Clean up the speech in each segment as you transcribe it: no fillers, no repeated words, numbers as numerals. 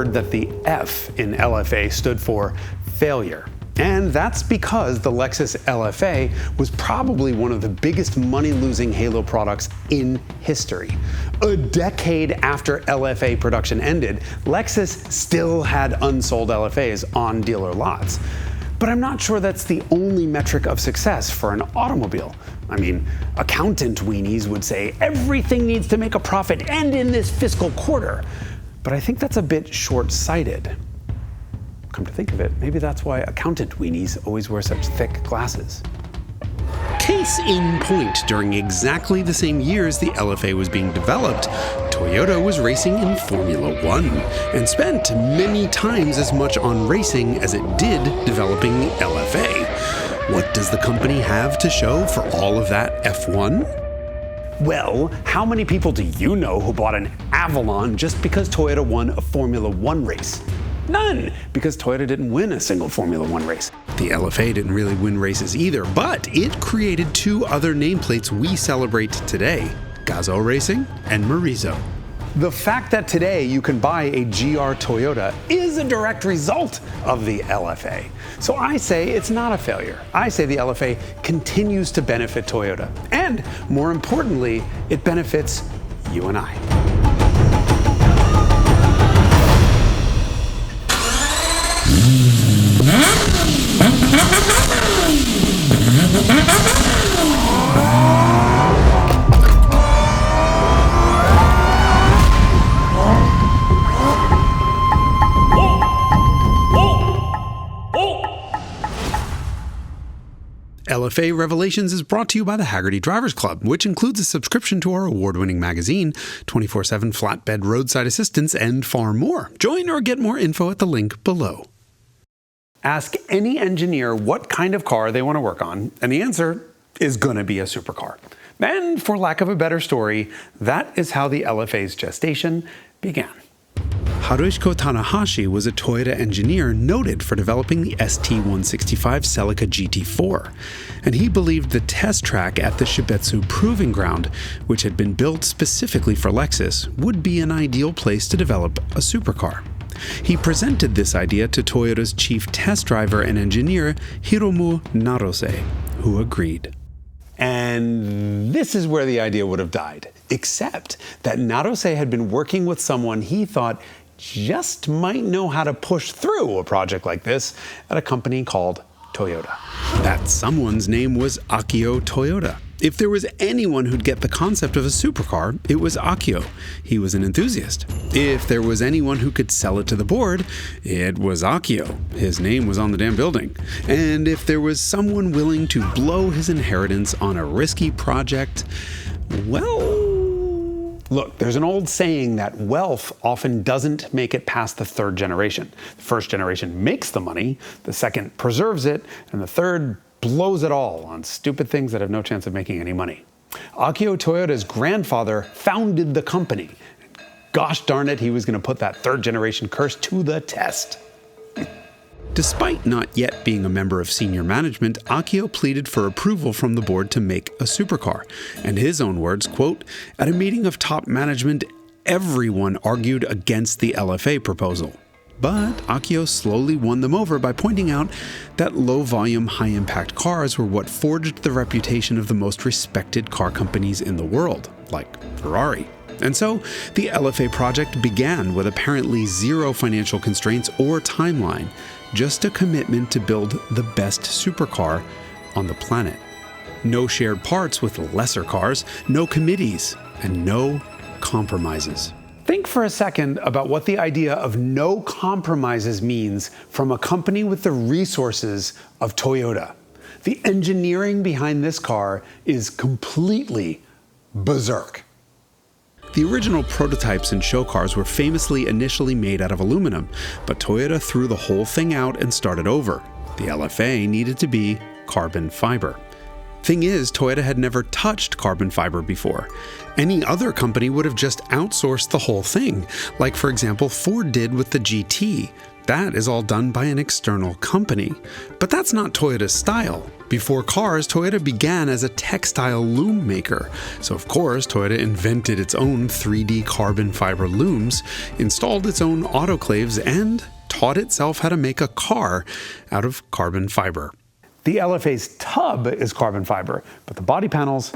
heard that the F in LFA stood for failure. And that's because the Lexus LFA was probably one of the biggest money-losing halo products in history. A decade after LFA production ended, Lexus still had unsold LFAs on dealer lots. But I'm not sure that's the only metric of success for an automobile. I mean, accountant weenies would say everything needs to make a profit and in this fiscal quarter. But I think that's a bit short-sighted. Come to think of it, maybe that's why accountant weenies always wear such thick glasses. Case in point, during exactly the same years the LFA was being developed, Toyota was racing in Formula One and spent many times as much on racing as it did developing the LFA. What does the company have to show for all of that F1? Well, how many people do you know who bought an Avalon just because Toyota won a Formula One race? None, because Toyota didn't win a single Formula One race. The LFA didn't really win races either, but it created two other nameplates we celebrate today, Gazoo Racing and Morizo. The fact that today you can buy a GR Toyota is a direct result of the LFA. So I say it's not a failure. I say the LFA continues to benefit Toyota. And more importantly, it benefits you and I. LFA Revelations is brought to you by the Hagerty Drivers Club, which includes a subscription to our award-winning magazine, 24/7 flatbed roadside assistance, and far more. Join or get more info at the link below. Ask any engineer what kind of car they want to work on, and the answer is going to be a supercar. And for lack of a better story, that is how the LFA's gestation began. Haruhiko Tanahashi was a Toyota engineer noted for developing the ST-165 Celica GT4, and he believed the test track at the Shibetsu Proving Ground, which had been built specifically for Lexus, would be an ideal place to develop a supercar. He presented this idea to Toyota's chief test driver and engineer, Hiromu Naruse, who agreed. And this is where the idea would have died, except that Naruse had been working with someone he thought just might know how to push through a project like this at a company called Toyota. That someone's name was Akio Toyoda. If there was anyone who'd get the concept of a supercar, it was Akio. He was an enthusiast. If there was anyone who could sell it to the board, it was Akio. His name was on the damn building. And if there was someone willing to blow his inheritance on a risky project, well... Look, there's an old saying that wealth often doesn't make it past the third generation. The first generation makes the money, the second preserves it, and the third blows it all on stupid things that have no chance of making any money. Akio Toyoda's grandfather founded the company. Gosh darn it, he was going to put that third generation curse to the test. Despite not yet being a member of senior management, Akio pleaded for approval from the board to make a supercar. And his own words, quote, "At a meeting of top management, everyone argued against the LFA proposal. But Akio slowly won them over by pointing out that low-volume, high-impact cars were what forged the reputation of the most respected car companies in the world, like Ferrari. And so, the LFA project began with apparently zero financial constraints or timeline, just a commitment to build the best supercar on the planet. No shared parts with lesser cars, no committees, and no compromises." Think for a second about what the idea of no compromises means from a company with the resources of Toyota. The engineering behind this car is completely berserk. The original prototypes and show cars were famously initially made out of aluminum, but Toyota threw the whole thing out and started over. The LFA needed to be carbon fiber. Thing is, Toyota had never touched carbon fiber before. Any other company would have just outsourced the whole thing, like for example Ford did with the GT. That is all done by an external company. But that's not Toyota's style. Before cars, Toyota began as a textile loom maker. So of course, Toyota invented its own 3D carbon fiber looms, installed its own autoclaves, and taught itself how to make a car out of carbon fiber. The LFA's tub is carbon fiber, but the body panels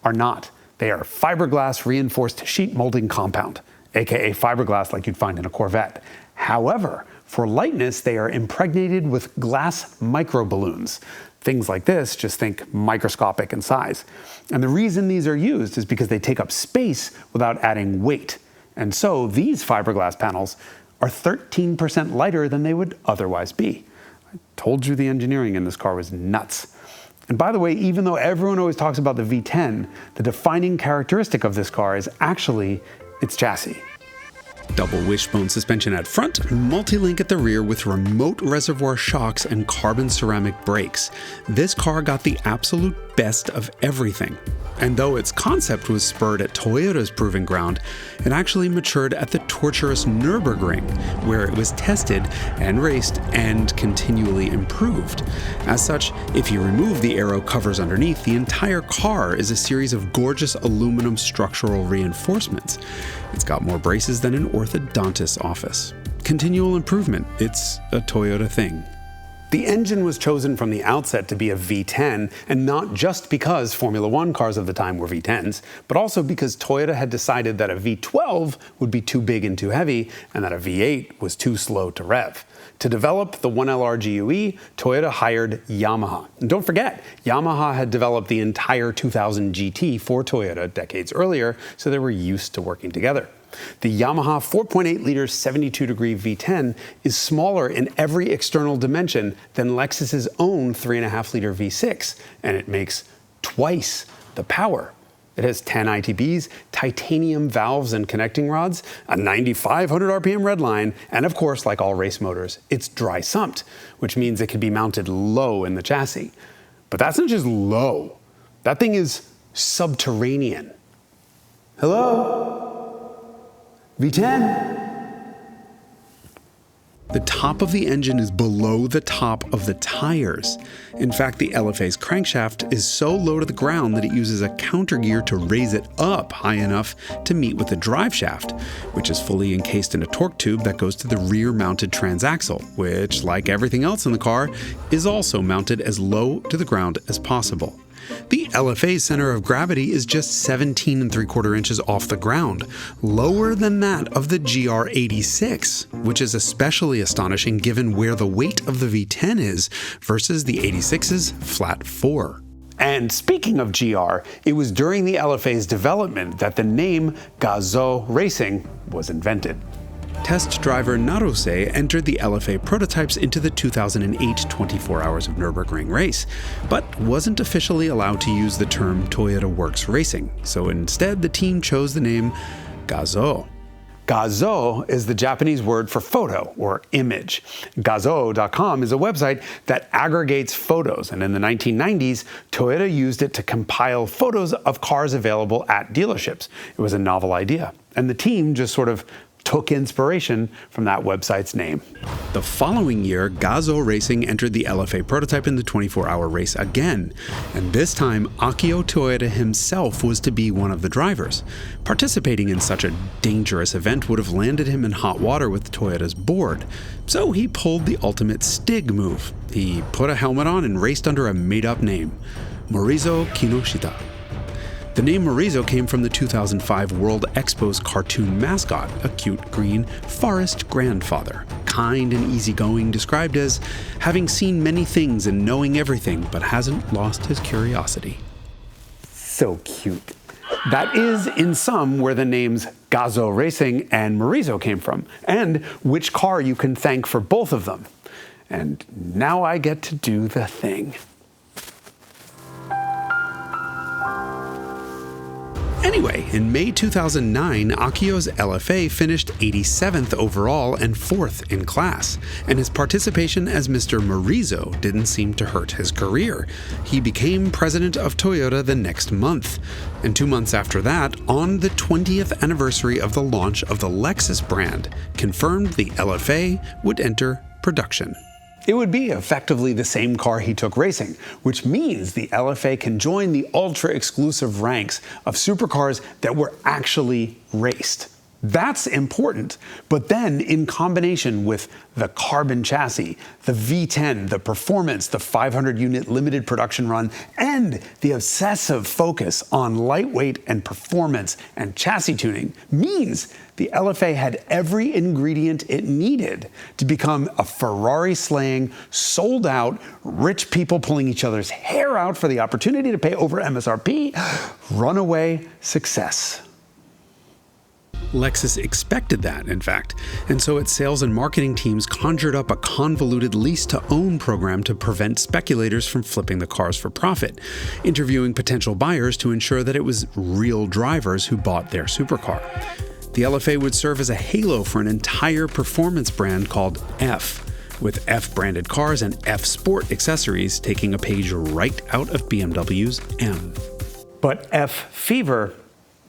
are not. They are fiberglass reinforced sheet molding compound, aka fiberglass like you'd find in a Corvette. However, for lightness, they are impregnated with glass microballoons. Things like this, just think microscopic in size. And the reason these are used is because they take up space without adding weight. And so these fiberglass panels are 13% lighter than they would otherwise be. I told you the engineering in this car was nuts. And by the way, even though everyone always talks about the V10, the defining characteristic of this car is actually its chassis. Double wishbone suspension at front, multi-link at the rear with remote reservoir shocks and carbon ceramic brakes. This car got the absolute best of everything. And though its concept was spurred at Toyota's proving ground, it actually matured at the torturous Nürburgring, where it was tested and raced and continually improved. As such, if you remove the aero covers underneath, the entire car is a series of gorgeous aluminum structural reinforcements. It's got more braces than an orthodontist's office. Continual improvement, it's a Toyota thing. The engine was chosen from the outset to be a V10, and not just because Formula One cars of the time were V10s, but also because Toyota had decided that a V12 would be too big and too heavy, and that a V8 was too slow to rev. To develop the 1LR GUE, Toyota hired Yamaha. And don't forget, Yamaha had developed the entire 2000 GT for Toyota decades earlier, so they were used to working together. The Yamaha 4.8-liter 72-degree V10 is smaller in every external dimension than Lexus's own 3.5-liter V6, and it makes twice the power. It has 10 ITBs, titanium valves and connecting rods, a 9,500 RPM redline, and of course, like all race motors, it's dry sumped, which means it can be mounted low in the chassis. But that's not just low. That thing is subterranean. Hello? V10? The top of the engine is below the top of the tires. In fact, the LFA's crankshaft is so low to the ground that it uses a counter gear to raise it up high enough to meet with the drive shaft, which is fully encased in a torque tube that goes to the rear-mounted transaxle, which, like everything else in the car, is also mounted as low to the ground as possible. The LFA's center of gravity is just 17 3/4 inches off the ground, lower than that of the GR 86, which is especially astonishing given where the weight of the V10 is versus the 86's flat 4. And speaking of GR, it was during the LFA's development that the name Gazoo Racing was invented. Test driver Naruse entered the LFA prototypes into the 2008 24 Hours of Nürburgring race, but wasn't officially allowed to use the term Toyota Works Racing, so instead the team chose the name Gazoo. Gazoo is the Japanese word for photo or image. Gazoo.com is a website that aggregates photos, and in the 1990s, Toyota used it to compile photos of cars available at dealerships. It was a novel idea, and the team just sort of took inspiration from that website's name. The following year, Gazoo Racing entered the LFA prototype in the 24-hour race again, and this time Akio Toyoda himself was to be one of the drivers. Participating in such a dangerous event would have landed him in hot water with Toyota's board, so he pulled the ultimate Stig move. He put a helmet on and raced under a made-up name, Morizo Kinoshita. The name Morizo came from the 2005 World Expo's cartoon mascot, a cute green forest grandfather, kind and easygoing, described as having seen many things and knowing everything, but hasn't lost his curiosity. So cute. That is, in sum, where the names Gazoo Racing and Morizo came from, and which car you can thank for both of them. And now I get to do the thing. Anyway, in May 2009, Akio's LFA finished 87th overall and 4th in class, and his participation as Mr. Morizo didn't seem to hurt his career. He became president of Toyota the next month, and 2 months after that, on the 20th anniversary of the launch of the Lexus brand, confirmed the LFA would enter production. It would be effectively the same car he took racing, which means the LFA can join the ultra-exclusive ranks of supercars that were actually raced. That's important, but then in combination with the carbon chassis, the V10, the performance, the 500-unit limited production run, and the obsessive focus on lightweight and performance and chassis tuning means the LFA had every ingredient it needed to become a Ferrari-slaying, sold-out, rich people pulling each other's hair out for the opportunity to pay over MSRP, runaway success. Lexus expected that, in fact, and so its sales and marketing teams conjured up a convoluted lease-to-own program to prevent speculators from flipping the cars for profit, interviewing potential buyers to ensure that it was real drivers who bought their supercar. The LFA would serve as a halo for an entire performance brand called F, with F-branded cars and F-Sport accessories taking a page right out of BMW's M. But F-Fever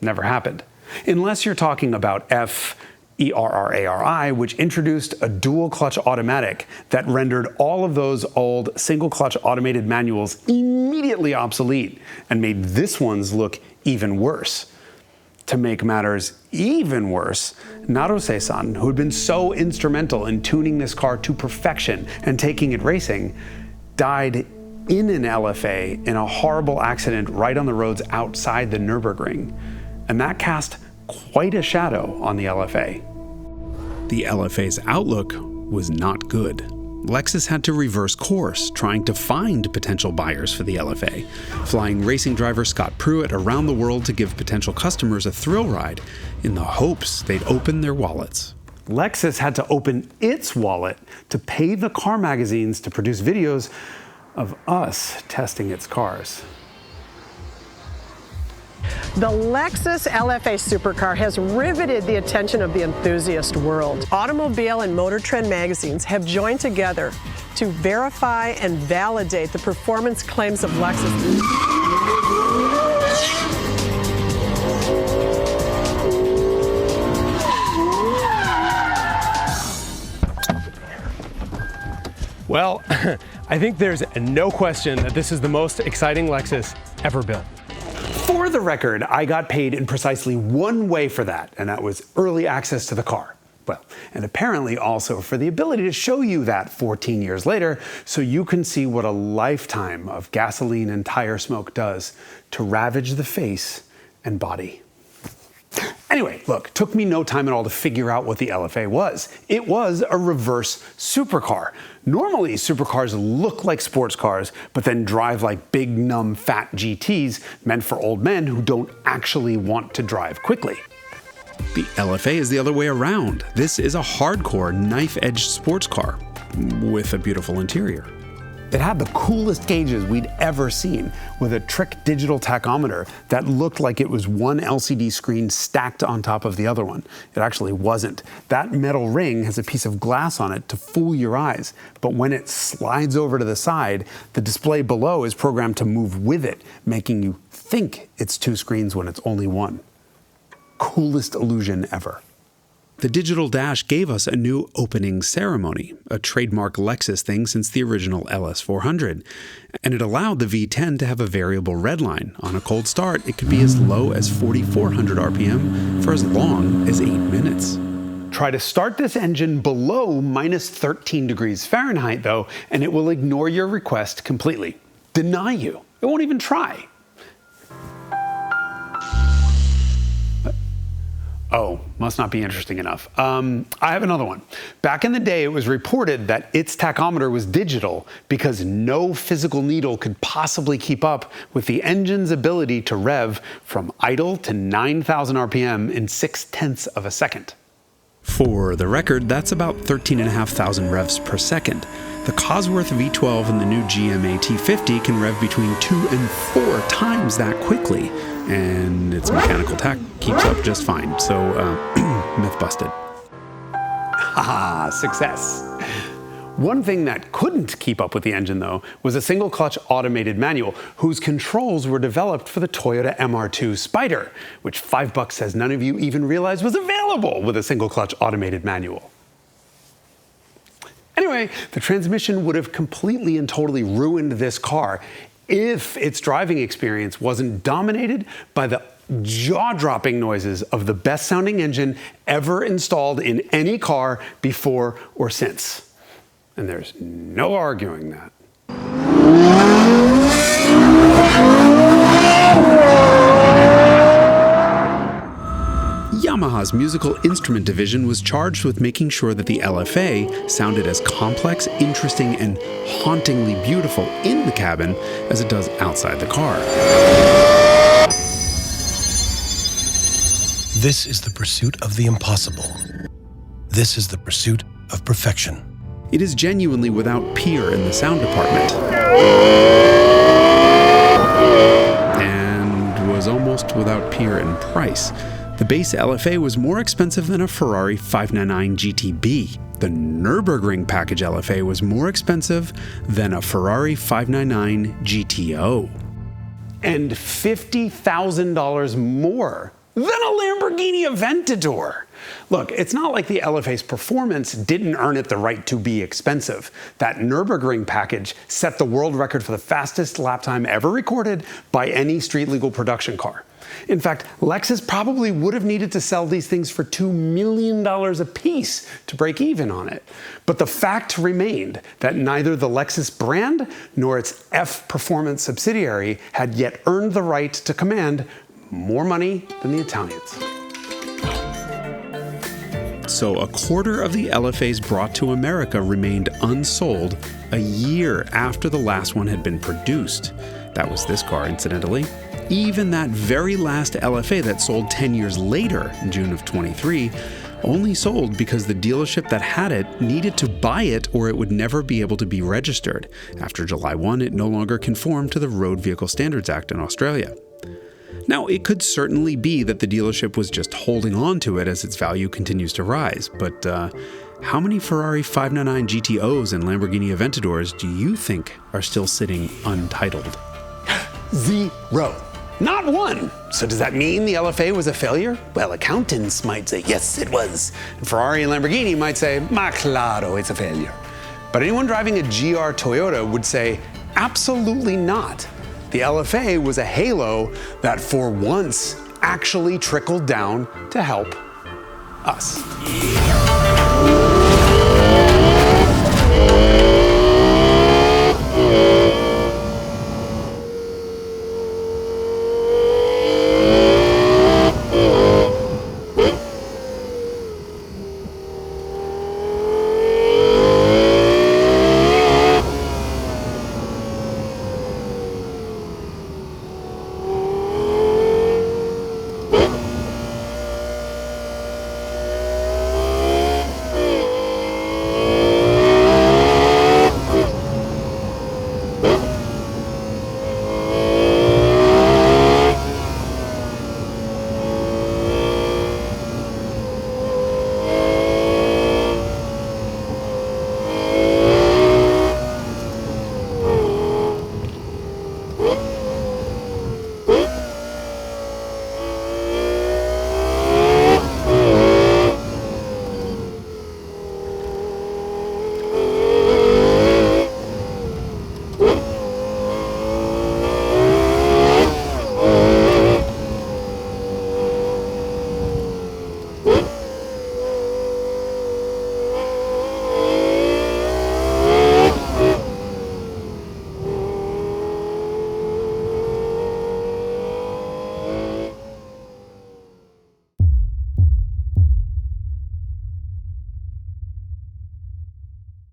never happened. Unless you're talking about F-ERRARI, which introduced a dual-clutch automatic that rendered all of those old single-clutch automated manuals immediately obsolete and made this one's look even worse. To make matters even worse, Naruse-san, who had been so instrumental in tuning this car to perfection and taking it racing, died in an LFA in a horrible accident right on the roads outside the Nürburgring. And that cast quite a shadow on the LFA. The LFA's outlook was not good. Lexus had to reverse course, trying to find potential buyers for the LFA, flying racing driver Scott Pruitt around the world to give potential customers a thrill ride in the hopes they'd open their wallets. Lexus had to open its wallet to pay the car magazines to produce videos of us testing its cars. The Lexus LFA supercar has riveted the attention of the enthusiast world. Automobile and Motor Trend magazines have joined together to verify and validate the performance claims of Lexus. Well, I think there's no question that this is the most exciting Lexus ever built. For the record, I got paid in precisely one way for that, and that was early access to the car. Well, and apparently also for the ability to show you that 14 years later, so you can see what a lifetime of gasoline and tire smoke does to ravage the face and body. Anyway, look, took me no time at all to figure out what the LFA was. It was a reverse supercar. Normally, supercars look like sports cars, but then drive like big, numb, fat GTs meant for old men who don't actually want to drive quickly. The LFA is the other way around. This is a hardcore, knife-edged sports car with a beautiful interior. It had the coolest gauges we'd ever seen, with a trick digital tachometer that looked like it was one LCD screen stacked on top of the other one. It actually wasn't. That metal ring has a piece of glass on it to fool your eyes, but when it slides over to the side, the display below is programmed to move with it, making you think it's two screens when it's only one. Coolest illusion ever. The digital dash gave us a new opening ceremony, a trademark Lexus thing since the original LS400, and it allowed the V10 to have a variable redline. On a cold start, it could be as low as 4,400 RPM for as long as 8 minutes. Try to start this engine below minus 13 degrees Fahrenheit, though, and it will ignore your request completely. Deny you. It won't even try. Oh, must not be interesting enough. I have another one. Back in the day, it was reported that its tachometer was digital because no physical needle could possibly keep up with the engine's ability to rev from idle to 9,000 RPM in 0.6 of a second. For the record, that's about 13,500 revs per second. The Cosworth V12 and the new GMA T50 can rev between 2 and 4 times that quickly, and its mechanical tach keeps up just fine, so myth busted. Haha, success. One thing that couldn't keep up with the engine, though, was a single-clutch automated manual whose controls were developed for the Toyota MR2 Spider, which $5 says none of you even realized was available with a single-clutch automated manual. Anyway, the transmission would have completely and totally ruined this car if its driving experience wasn't dominated by the jaw-dropping noises of the best-sounding engine ever installed in any car before or since. And there's no arguing that. Yamaha's musical instrument division was charged with making sure that the LFA sounded as complex, interesting, and hauntingly beautiful in the cabin as it does outside the car. This is the pursuit of the impossible. This is the pursuit of perfection. It is genuinely without peer in the sound department. And was almost without peer in price. The base LFA was more expensive than a Ferrari 599 GTB. The Nürburgring Package LFA was more expensive than a Ferrari 599 GTO. And $50,000 more than a Lamborghini Aventador. Look, it's not like the LFA's performance didn't earn it the right to be expensive. That Nürburgring package set the world record for the fastest lap time ever recorded by any street-legal production car. In fact, Lexus probably would have needed to sell these things for $2 million a piece to break even on it. But the fact remained that neither the Lexus brand nor its F Performance subsidiary had yet earned the right to command more money than the Italians. So a quarter of the LFAs brought to America remained unsold a year after the last one had been produced. That was this car, incidentally. Even that very last LFA that sold 10 years later, in June of 23, only sold because the dealership that had it needed to buy it or it would never be able to be registered. After July 1, it no longer conformed to the Road Vehicle Standards Act in Australia. Now, it could certainly be that the dealership was just holding on to it as its value continues to rise, but how many Ferrari 599 GTOs and Lamborghini Aventadors do you think are still sitting untitled? 0. Not one. So does that mean the LFA was a failure? Well, accountants might say, yes, it was. And Ferrari and Lamborghini might say, ma claro, it's a failure. But anyone driving a GR Toyota would say, absolutely not. The LFA was a halo that for once actually trickled down to help us.